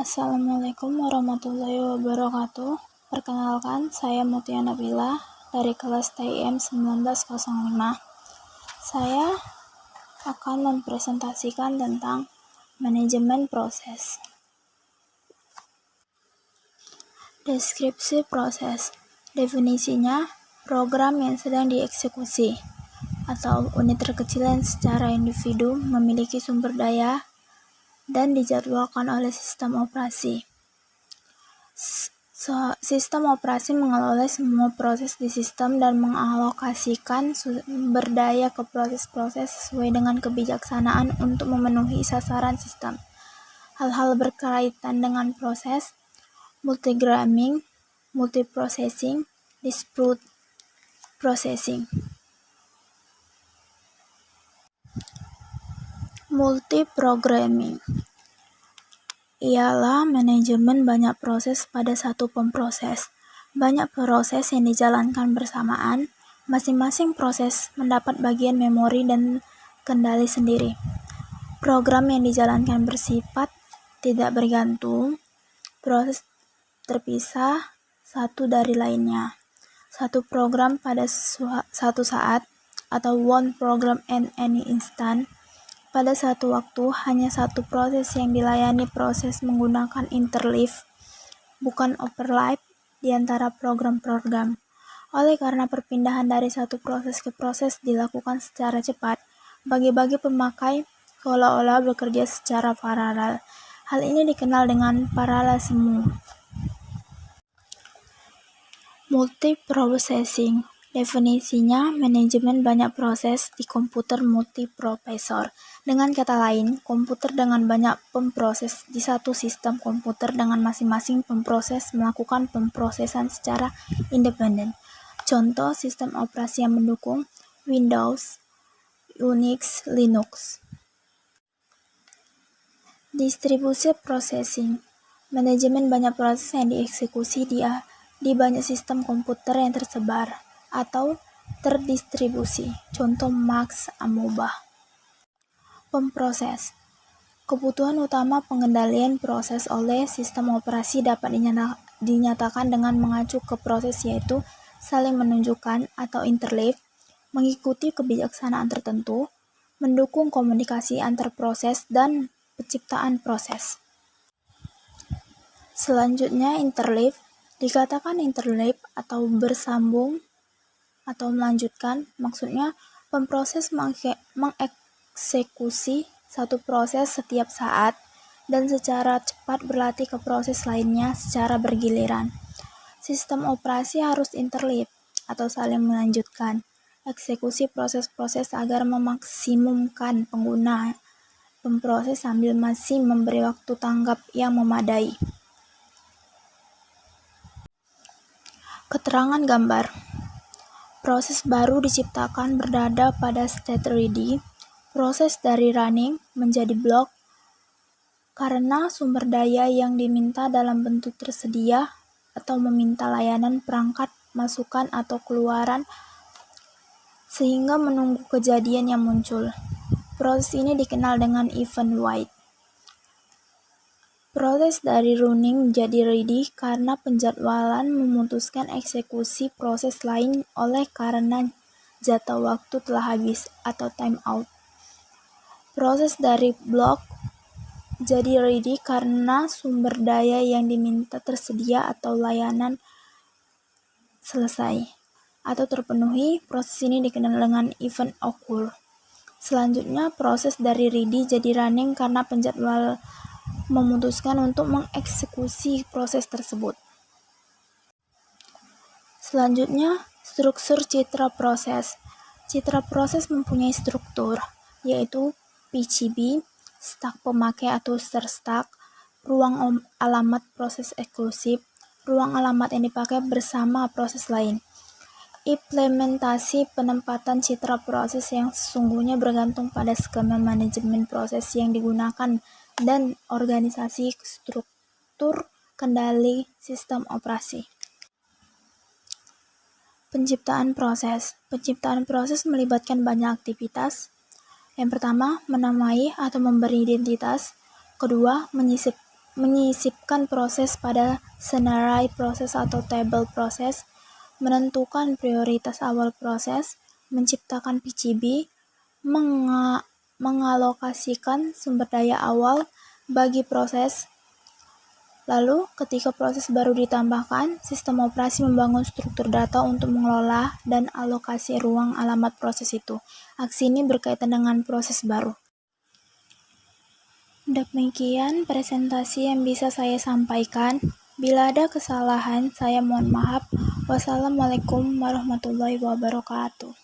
Assalamualaikum warahmatullahi wabarakatuh. Perkenalkan, saya Mutia Nabila dari kelas TIM 1905. Saya akan mempresentasikan tentang manajemen proses. Deskripsi proses. Definisinya, program yang sedang dieksekusi atau unit terkecil yang secara individu memiliki sumber daya dan dijadwalkan oleh sistem operasi. Sistem operasi mengelola semua proses di sistem dan mengalokasikan sumber daya ke proses-proses sesuai dengan kebijaksanaan untuk memenuhi sasaran sistem. Hal-hal berkaitan dengan proses, multigramming, multiprocessing, dispute processing. Multiprogramming ialah manajemen banyak proses pada satu pemproses. Banyak proses yang dijalankan bersamaan, masing-masing proses mendapat bagian memori dan kendali sendiri. Program yang dijalankan bersifat tidak bergantung, proses terpisah satu dari lainnya. Satu program pada satu saat atau one program in any instant. Pada satu waktu, hanya satu proses yang dilayani proses menggunakan interleave, bukan overlap di antara program-program. Oleh karena perpindahan dari satu proses ke proses dilakukan secara cepat, bagi-bagi pemakai seolah-olah bekerja secara paralel. Hal ini dikenal dengan parallelisme. Multiprocessing. Definisinya, manajemen banyak proses di komputer multiprosesor. Dengan kata lain, komputer dengan banyak pemproses di satu sistem komputer dengan masing-masing pemproses melakukan pemprosesan secara independen. Contoh sistem operasi yang mendukung Windows, Unix, Linux. Distributed processing. Manajemen banyak proses yang dieksekusi di banyak sistem komputer yang tersebar atau terdistribusi. Contoh Max Amoeba. Pemproses. Kebutuhan utama pengendalian proses oleh sistem operasi dapat dinyatakan dengan mengacu ke proses, yaitu saling menunjukkan atau interleave, mengikuti kebijaksanaan tertentu, mendukung komunikasi antar proses, dan penciptaan proses. Selanjutnya, interleave. Dikatakan interleave atau bersambung atau melanjutkan, maksudnya pemproses mengeksekusi satu proses setiap saat dan secara cepat berlatih ke proses lainnya secara bergiliran. Sistem operasi harus interleave atau saling melanjutkan eksekusi proses-proses agar memaksimumkan pengguna pemproses sambil masih memberi waktu tanggap yang memadai. Keterangan gambar. Proses baru diciptakan berada pada state ready. Proses dari running menjadi block karena sumber daya yang diminta dalam bentuk tersedia atau meminta layanan perangkat masukan atau keluaran sehingga menunggu kejadian yang muncul. Proses ini dikenal dengan event wait. Proses dari running menjadi ready karena penjadwalan memutuskan eksekusi proses lain oleh karena jatah waktu telah habis atau time out. Proses dari block jadi ready karena sumber daya yang diminta tersedia atau layanan selesai atau terpenuhi. Proses ini dikenal dengan event occur. Selanjutnya, proses dari ready jadi running karena penjadwal memutuskan untuk mengeksekusi proses tersebut. Selanjutnya, struktur citra proses. Citra proses mempunyai struktur, yaitu PCB, stack pemakai atau user stack, ruang alamat proses eksklusif, ruang alamat yang dipakai bersama proses lain. Implementasi penempatan citra proses yang sesungguhnya bergantung pada skema manajemen proses yang digunakan dan organisasi struktur kendali sistem operasi. Penciptaan proses. Penciptaan proses melibatkan banyak aktivitas. Yang pertama, menamai atau memberi identitas. Kedua, menyisipkan proses pada scenario proses atau table proses, menentukan prioritas awal proses, menciptakan PCB, mengalokasikan sumber daya awal bagi proses. Lalu, ketika proses baru ditambahkan, sistem operasi membangun struktur data untuk mengelola dan alokasi ruang alamat proses itu. Aksi ini berkaitan dengan proses baru. Demikian presentasi yang bisa saya sampaikan. Bila ada kesalahan, saya mohon maaf. Wassalamualaikum warahmatullahi wabarakatuh.